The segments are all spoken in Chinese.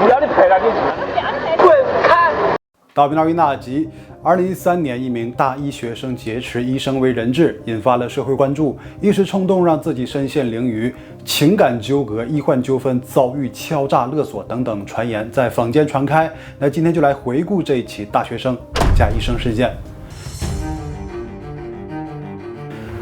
无聊的陪了你，滚开！到宾到那集，2013年，一名大一学生劫持医生为人质，引发了社会关注。一时冲动让自己身陷囹圄，情感纠葛、医患纠纷，遭遇敲诈勒索等等传言在坊间传开。那今天就来回顾这一起大学生绑架医生事件。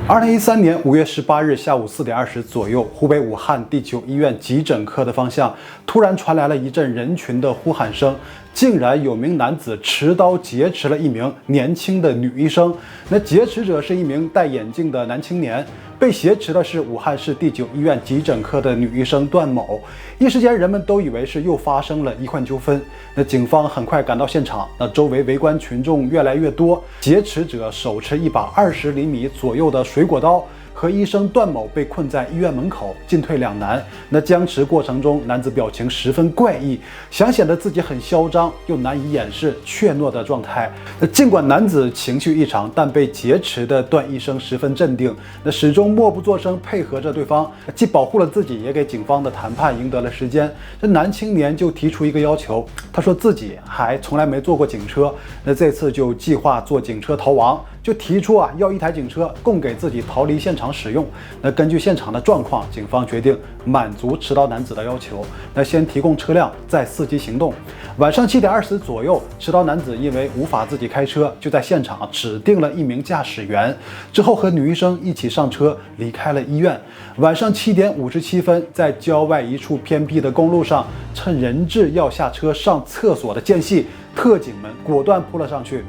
2013年5月18日下午4点20左右，湖北武汉第9医院急诊科的方向突然传来了一阵人群的呼喊声，竟然有名男子持刀劫持了一名年轻的女医生。那劫持者是一名戴眼镜的男青年，被挟持的是武汉市第9医院急诊科的女医生段某。一时间，人们都以为是又发生了医患纠纷。那警方很快赶到现场，那周围围观群众越来越多，劫持者手持一把20厘米左右的水果刀，和医生段某被困在医院门口，进退两难。那僵持过程中，男子表情十分怪异，想显得自己很嚣张，又难以掩饰怯懦的状态。那尽管男子情绪异常，但被劫持的段医生十分镇定，那始终默不作声，配合着对方，既保护了自己，也给警方的谈判赢得了时间。这男青年就提出一个要求，他说自己还从来没坐过警车，那这次就计划坐警车逃亡。就提出要一台警车供给自己逃离现场使用。那根据现场的状况，警方决定满足持刀男子的要求，那先提供车辆，再伺机行动。晚上7点20左右，持刀男子因为无法自己开车，就在现场指定了一名驾驶员，之后和女医生一起上车离开了医院。晚上7点57分，在郊外一处偏僻的公路上，趁人质要下车上厕所的间隙，特警们果断扑了上去。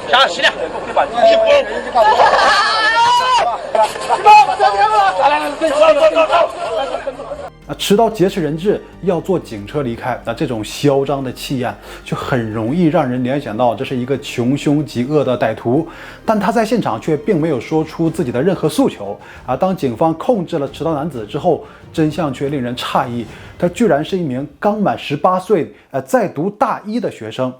下洗脸，持刀劫持人质，要坐警车离开，那这种嚣张的气焰就很容易让人联想到这是一个穷凶极恶的歹徒。但他在现场却并没有说出自己的任何诉求。当警方控制了持刀男子之后，真相却令人诧异，他居然是一名刚满18岁，在读大一的学生。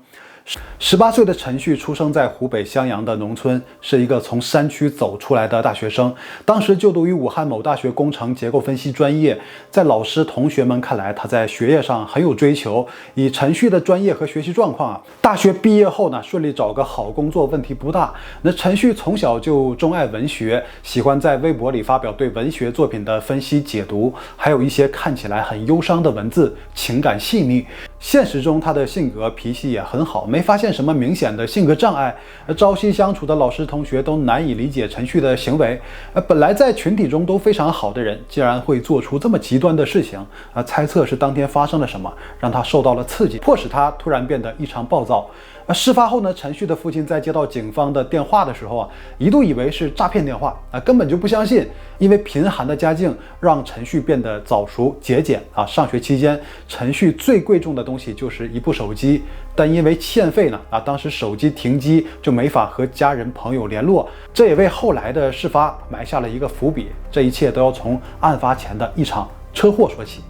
18岁的陈旭出生在湖北襄阳的农村，是一个从山区走出来的大学生。当时就读于武汉某大学工程结构分析专业，在老师同学们看来，他在学业上很有追求。以陈旭的专业和学习状况大学毕业后呢，顺利找个好工作问题不大。那陈旭从小就钟爱文学，喜欢在微博里发表对文学作品的分析解读，还有一些看起来很忧伤的文字，情感细腻。现实中他的性格脾气也很好，没发现什么明显的性格障碍。朝夕相处的老师同学都难以理解陈旭的行为。本来在群体中都非常好的人，竟然会做出这么极端的事情。猜测是当天发生了什么，让他受到了刺激，迫使他突然变得异常暴躁。事发后呢，陈旭的父亲在接到警方的电话的时候一度以为是诈骗电话根本就不相信。因为贫寒的家境让陈旭变得早熟节俭上学期间，陈旭最贵重的东西就是一部手机，但因为欠费呢当时手机停机，就没法和家人朋友联络，这也为后来的事发埋下了一个伏笔。这一切都要从案发前的一场车祸说起。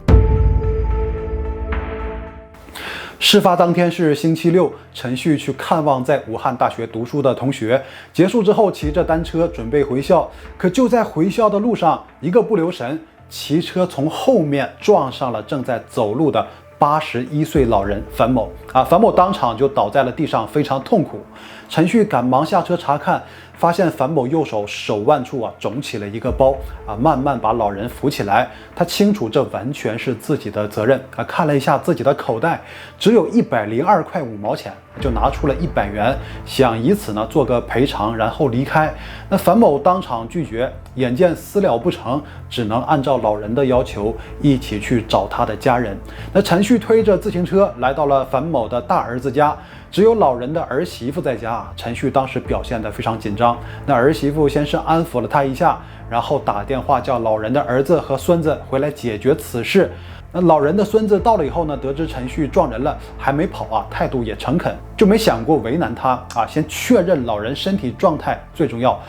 事发当天是星期六，陈旭去看望在武汉大学读书的同学，结束之后骑着单车准备回校，可就在回校的路上，一个不留神，骑车从后面撞上了正在走路的81岁老人樊某樊某当场就倒在了地上，非常痛苦。陈旭赶忙下车查看，发现樊某右手手腕处肿起了一个包慢慢把老人扶起来。他清楚这完全是自己的责任看了一下自己的口袋，只有102块5毛钱，就拿出了100元，想以此呢做个赔偿，然后离开。那樊某当场拒绝，眼见私了不成，只能按照老人的要求一起去找他的家人。那陈旭推着自行车来到了樊某的大儿子家，只有老人的儿媳妇在家。陈旭当时表现得非常紧张，那儿媳妇先是安抚了他一下，然后打电话叫老人的儿子和孙子回来解决此事。那老人的孙子到了以后呢，得知陈旭撞人了还没跑态度也诚恳，就没想过为难他先确认老人身体状态最重要。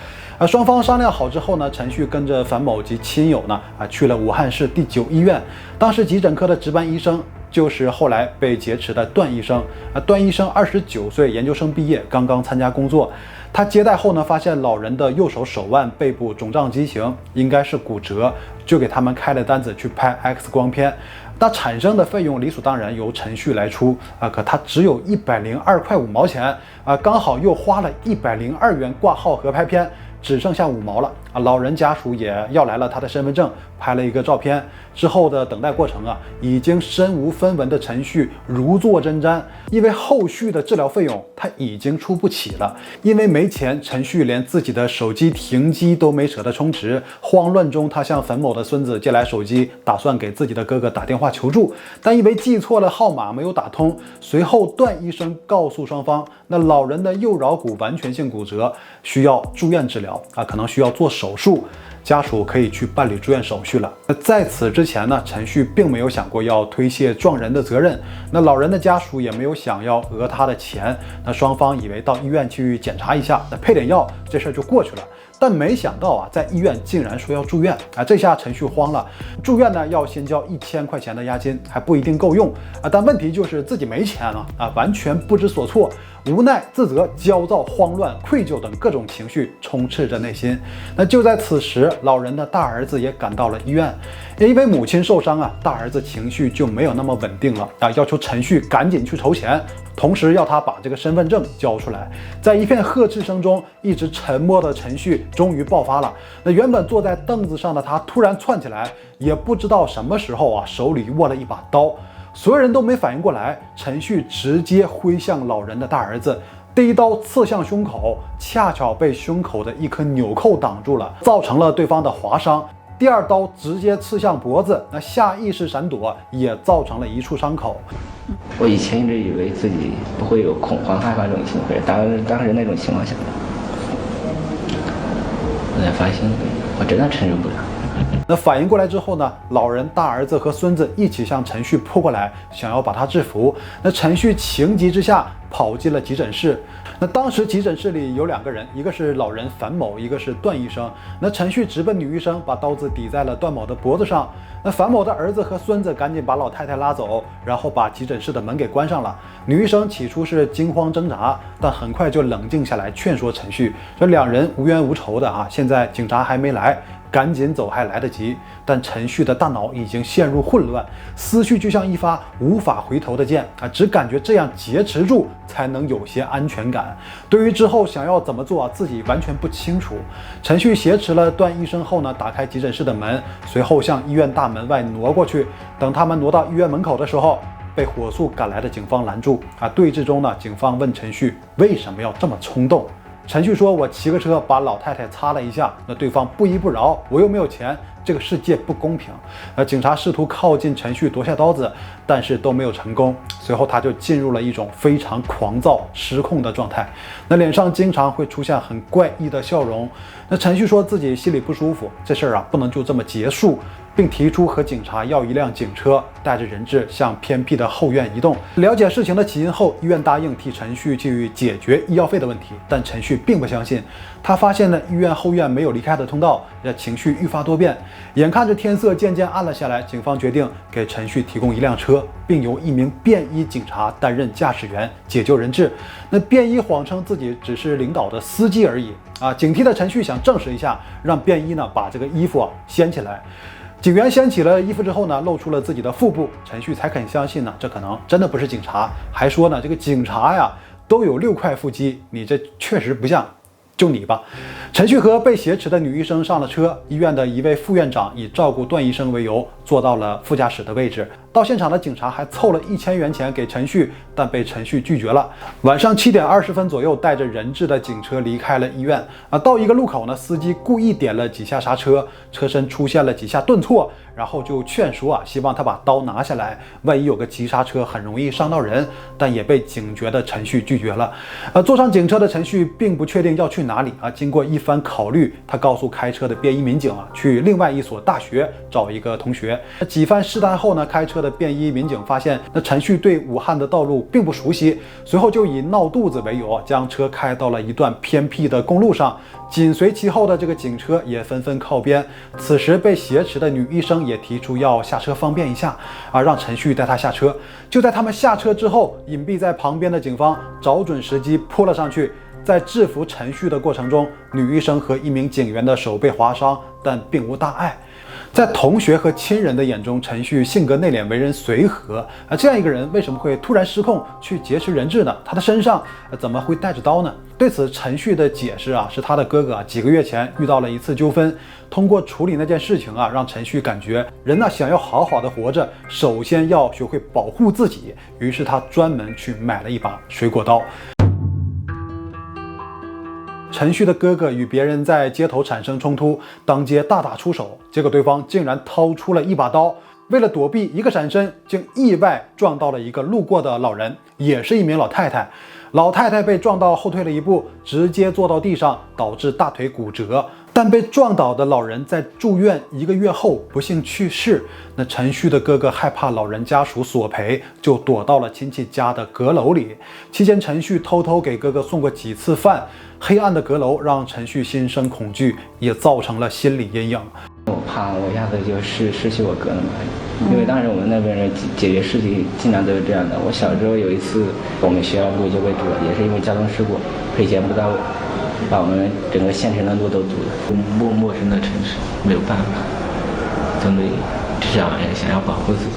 双方商量好之后呢，陈旭跟着樊某及亲友呢去了武汉市第9医院。当时急诊科的值班医生就是后来被劫持的段医生。段医生29岁，研究生毕业，刚刚参加工作。他接待后呢，发现老人的右手手腕背部肿胀畸形，应该是骨折，就给他们开了单子去拍 X 光片。那产生的费用理所当然由陈旭来出可他只有102块5毛钱刚好又花了102元挂号和拍片，只剩下5毛了老人家属也要来了他的身份证，拍了一个照片。之后的等待过程已经身无分文的陈旭如坐针毡，因为后续的治疗费用他已经出不起了。因为没钱，陈旭连自己的手机停机都没舍得充值。慌乱中，他向冯某的孙子借来手机，打算给自己的哥哥打电话求助，但因为记错了号码没有打通。随后段医生告诉双方，那老人的右桡骨完全性骨折，需要住院治疗可能需要做手术。家属可以去办理住院手续了。那在此之前呢，陈旭并没有想过要推卸撞人的责任，那老人的家属也没有想要讹他的钱。那双方以为到医院去检查一下，那配点药，这事儿就过去了。但没想到在医院竟然说要住院这下陈旭慌了。住院呢要先交1000块钱的押金，还不一定够用但问题就是自己没钱了完全不知所措，无奈、自责、焦躁、慌乱、愧疚等各种情绪充斥着内心。那就在此时，老人的大儿子也赶到了医院，因为母亲受伤大儿子情绪就没有那么稳定了要求陈旭赶紧去筹钱。同时要他把这个身份证交出来。在一片呵斥声中，一直沉默的陈旭终于爆发了。那原本坐在凳子上的他突然窜起来，也不知道什么时候手里握了一把刀。所有人都没反应过来，陈旭直接挥向老人的大儿子。第一刀刺向胸口，恰巧被胸口的一颗纽扣挡住了，造成了对方的划伤。第二刀直接刺向脖子，那下意识闪躲，也造成了一处伤口。我以前一直以为自己不会有恐慌害怕这种行为，当时那种情况下，我才发现我真的承受不了。那反应过来之后呢，老人、大儿子和孙子一起向陈旭扑过来，想要把他制服。那陈旭情急之下跑进了急诊室。那当时急诊室里有2个人，一个是老人樊某，一个是段医生。那陈旭直奔女医生，把刀子抵在了段某的脖子上。那樊某的儿子和孙子赶紧把老太太拉走，然后把急诊室的门给关上了。女医生起初是惊慌挣扎，但很快就冷静下来，劝说陈旭，这2人无冤无仇的现在警察还没来，赶紧走还来得及。但陈旭的大脑已经陷入混乱，思绪就像一发无法回头的箭只感觉这样劫持住才能有些安全感。对于之后想要怎么做自己完全不清楚。陈旭挟持了段医生后呢，打开急诊室的门，随后向医院大门外挪过去。等他们挪到医院门口的时候，被火速赶来的警方拦住对峙中呢，警方问陈旭为什么要这么冲动。陈旭说，我骑个车把老太太擦了一下。那对方不依不饶，我又没有钱，这个世界不公平。警察试图靠近陈旭夺下刀子，但是都没有成功。随后他就进入了一种非常狂躁失控的状态，那脸上经常会出现很怪异的笑容。那陈旭说自己心里不舒服，这事儿不能就这么结束，并提出和警察要一辆警车，带着人质向偏僻的后院移动。了解事情的起因后，医院答应替陈旭去解决医药费的问题，但陈旭并不相信。他发现呢，医院后院没有离开的通道，情绪愈发多变。眼看着天色渐渐暗了下来，警方决定给陈旭提供一辆车，并由一名便衣警察担任驾驶员解救人质。那便衣谎称自己只是领导的司机而已警惕的陈旭想证实一下，让便衣呢把这个衣服掀起来。警员掀起了衣服之后呢，露出了自己的腹部，陈旭才肯相信呢，这可能真的不是警察，还说呢，这个警察呀都有6块腹肌，你这确实不像，就你吧。陈旭和被挟持的女医生上了车，医院的一位副院长以照顾段医生为由，坐到了副驾驶的位置。到现场的警察还凑了1000元钱给陈旭，但被陈旭拒绝了。晚上7点20分左右，带着人质的警车离开了医院。到一个路口呢，司机故意点了几下刹车，车身出现了几下顿挫，然后就劝说希望他把刀拿下来，万一有个急刹车很容易伤到人，但也被警觉的陈旭拒绝了。坐上警车的陈旭并不确定要去哪里经过一番考虑，他告诉开车的便衣民警去另外一所大学找一个同学。几番试探后呢，开车的的便衣民警发现，那陈旭对武汉的道路并不熟悉，随后就以闹肚子为由，将车开到了一段偏僻的公路上。紧随其后的这个警车也纷纷靠边。此时被挟持的女医生也提出要下车方便一下，让陈旭带她下车。就在他们下车之后，隐蔽在旁边的警方找准时机扑了上去。在制服陈旭的过程中，女医生和一名警员的手被划伤，但并无大碍。在同学和亲人的眼中，陈旭性格内敛，为人随和。这样一个人为什么会突然失控去劫持人质呢？他的身上怎么会带着刀呢？对此，陈旭的解释是他的哥哥几个月前遇到了一次纠纷，通过处理那件事情让陈旭感觉人想要好好的活着，首先要学会保护自己。于是他专门去买了一把水果刀。陈旭的哥哥与别人在街头产生冲突，当街大打出手，结果对方竟然掏出了一把刀，为了躲避，一个闪身竟意外撞到了一个路过的老人，也是一名老太太。老太太被撞到后退了一步，直接坐到地上，导致大腿骨折。但被撞倒的老人在住院1个月后不幸去世。那陈旭的哥哥害怕老人家属索赔，就躲到了亲戚家的阁楼里。期间，陈旭偷偷给哥哥送过几次饭。黑暗的阁楼让陈旭心生恐惧，也造成了心理阴影。我怕我一下子就失去我哥了嘛，因为当时我们那边人解决事情经常都是这样的。我小时候有一次，我们学校路就被堵了，也是因为交通事故，赔钱不到位，把我们整个县城的路都堵了。陌生的城市没有办法，总得至少想要保护自己。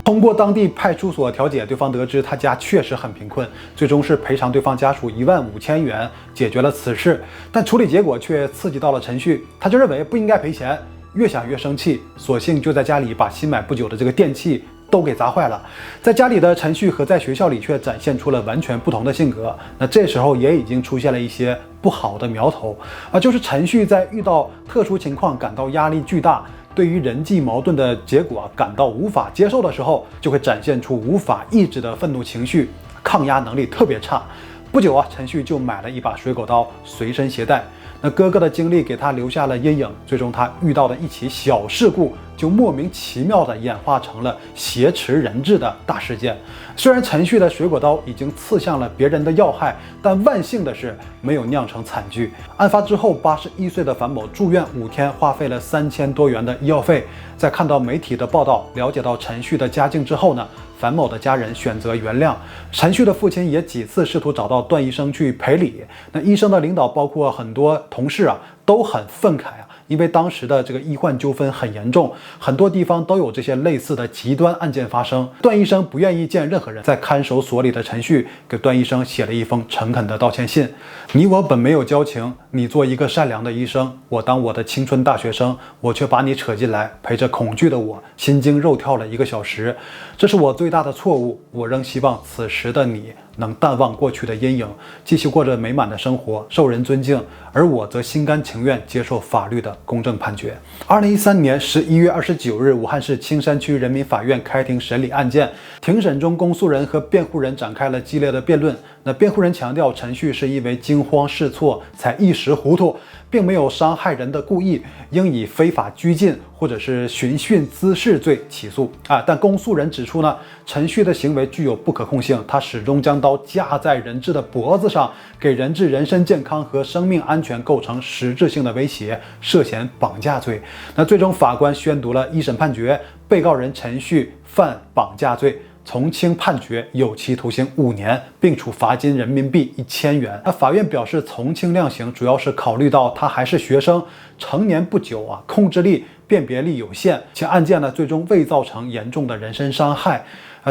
通过当地派出所调解，对方得知他家确实很贫困，最终是赔偿对方家属15000元，解决了此事。但处理结果却刺激到了陈旭，他就认为不应该赔钱，越想越生气，索性就在家里把新买不久的这个电器都给砸坏了。在家里的陈旭和在学校里却展现出了完全不同的性格。那这时候也已经出现了一些不好的苗头就是陈旭在遇到特殊情况感到压力巨大，对于人际矛盾的结果感到无法接受的时候，就会展现出无法抑制的愤怒情绪，抗压能力特别差。不久陈旭就买了一把水果刀随身携带。那哥哥的经历给他留下了阴影，最终他遇到的一起小事故就莫名其妙地演化成了挟持人质的大事件。虽然陈旭的水果刀已经刺向了别人的要害，但万幸的是没有酿成惨剧。案发之后，81岁的樊某住院5天，花费了3000多元的医药费。在看到媒体的报道，了解到陈旭的家境之后呢，樊某的家人选择原谅。陈旭的父亲也几次试图找到段医生去赔礼。那医生的领导包括很多同事都很愤慨因为当时的这个医患纠纷很严重，很多地方都有这些类似的极端案件发生。段医生不愿意见任何人，在看守所里的陈旭给段医生写了一封诚恳的道歉信。你我本没有交情，你做一个善良的医生，我当我的青春大学生，我却把你扯进来，陪着恐惧的我心惊肉跳了1个小时，这是我最大的错误。我仍希望此时的你能淡忘过去的阴影，继续过着美满的生活，受人尊敬，而我则心甘情愿接受法律的公正判决。2013年11月29日，武汉市青山区人民法院开庭审理案件。庭审中，公诉人和辩护人展开了激烈的辩论。那辩护人强调，陈旭是因为惊慌失措才一时糊涂，并没有伤害人的故意，应以非法拘禁或者是寻衅滋事罪起诉但公诉人指出呢，陈旭的行为具有不可控性，他始终将刀架在人质的脖子上，给人质人身健康和生命安全构成实质性的威胁，涉嫌绑架罪。那最终法官宣读了一审判决，被告人陈旭犯绑架罪，从轻判决有期徒刑5年，并处罚金人民币1000元。法院表示，从轻量刑主要是考虑到他还是学生，成年不久控制力、辨别力有限，且案件最终未造成严重的人身伤害。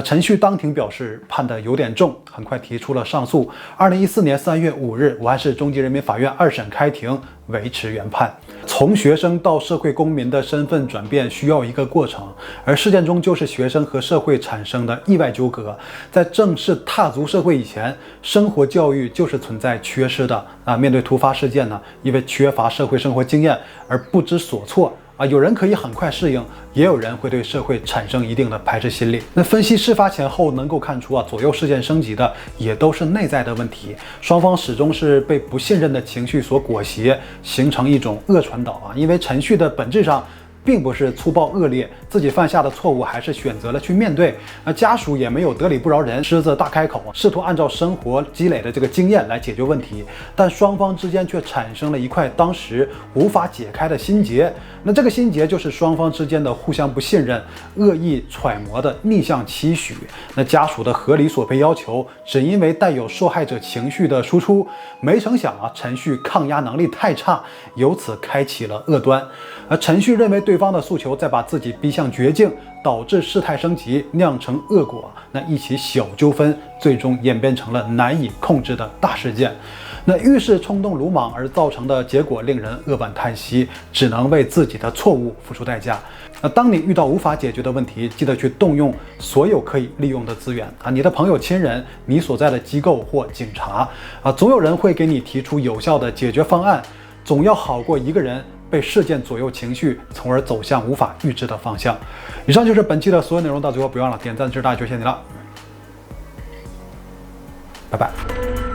陈旭当庭表示判得有点重，很快提出了上诉。2014年3月5日，武汉市中级人民法院2审开庭，维持原判。从学生到社会公民的身份转变需要一个过程，而事件中就是学生和社会产生的意外纠葛。在正式踏足社会以前，生活教育就是存在缺失的面对突发事件呢，因为缺乏社会生活经验而不知所措。有人可以很快适应，也有人会对社会产生一定的排斥心理。那分析事发前后能够看出左右事件升级的也都是内在的问题，双方始终是被不信任的情绪所裹挟，形成一种恶传导因为陈旭的本质上并不是粗暴恶劣，自己犯下的错误还是选择了去面对。家属也没有得理不饶人，狮子大开口，试图按照生活积累的这个经验来解决问题，但双方之间却产生了一块当时无法解开的心结。那这个心结就是双方之间的互相不信任、恶意揣摩的逆向期许。那家属的合理索赔要求，只因为带有受害者情绪的输出，没成想陈旭抗压能力太差，由此开启了恶端。而陈旭认为对方的诉求再把自己逼向绝境，导致事态升级，酿成恶果。那一起小纠纷最终演变成了难以控制的大事件。那遇事冲动鲁莽而造成的结果令人扼腕叹息，只能为自己的错误付出代价。那当你遇到无法解决的问题，记得去动用所有可以利用的资源你的朋友、亲人，你所在的机构或警察总有人会给你提出有效的解决方案，总要好过一个人被事件左右情绪，从而走向无法预知的方向。以上就是本期的所有内容，到最后不要忘了点赞支持大家，谢谢你了，拜拜。